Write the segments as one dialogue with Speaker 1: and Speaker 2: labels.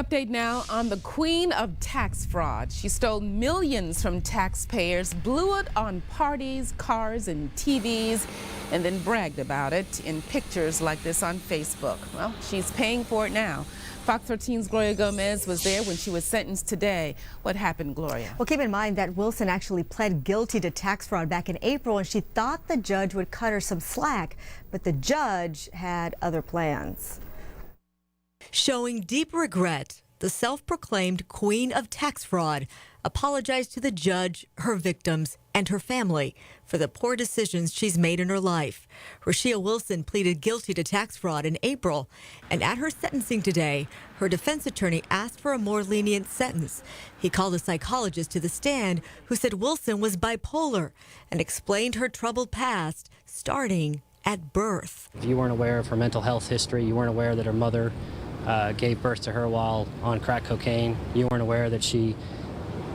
Speaker 1: update now on the queen of tax fraud. She stole millions from taxpayers, blew it on parties, cars, and TVs, and then bragged about it in pictures like this on Facebook. Well, she's paying for it now. Fox 13's Gloria Gomez was there when she was sentenced today. What happened, Gloria?
Speaker 2: Well, keep in mind that Wilson actually pled guilty to tax fraud back in April, and she thought the judge would cut her some slack, but the judge had other plans.
Speaker 3: Showing deep regret, the self-proclaimed queen of tax fraud apologized to the judge, her victims, and her family for the poor decisions she's made in her life. Rashia Wilson pleaded guilty to tax fraud in April, and at her sentencing today, her defense attorney asked for a more lenient sentence. He called a psychologist to the stand who said Wilson was bipolar and explained her troubled past starting at birth.
Speaker 4: If you weren't aware of her mental health history, you weren't aware that her mother gave birth to her while on crack cocaine, you weren't aware that she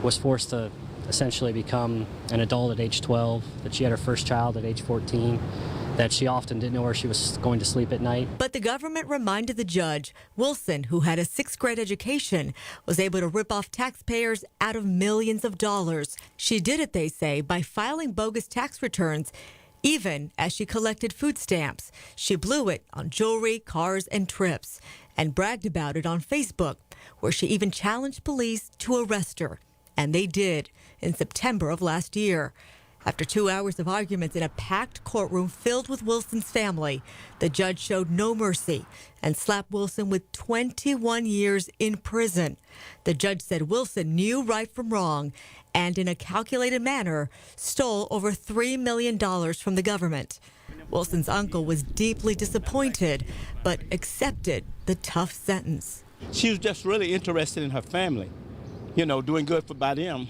Speaker 4: was forced to essentially become an adult at age 12, that she had her first child at age 14, that she often didn't know where she was going to sleep at night.
Speaker 3: But the government reminded the judge, Wilson, who had a sixth-grade education, was able to rip off taxpayers out of millions of dollars. She did it, they say, by filing bogus tax returns, even as she collected food stamps. She blew it on jewelry, cars, and trips, and bragged about it on Facebook, where she even challenged police to arrest her. And they did in September of last year. After 2 hours of arguments in a packed courtroom filled with Wilson's family, the judge showed no mercy and slapped Wilson with 21 years in prison. The judge said Wilson knew right from wrong and in a calculated manner stole over $3 million from the government. Wilson's uncle was deeply disappointed but accepted the tough sentence.
Speaker 5: She was just really interested in her family, you know, doing good by them,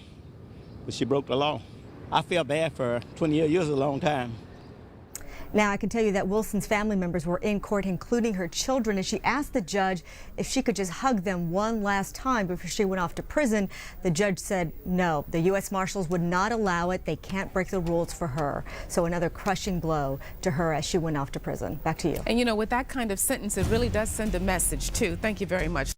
Speaker 5: but she broke the law. I feel bad for her. 20 years is a long time.
Speaker 2: Now, I can tell you that Wilson's family members were in court, including her children, and she asked the judge if she could just hug them one last time before she went off to prison. The judge said no. The U.S. Marshals would not allow it. They can't break the rules for her. So another crushing blow to her as she went off to prison. Back to you.
Speaker 1: And you know, with that kind of sentence, it really does send a message, too. Thank you very much.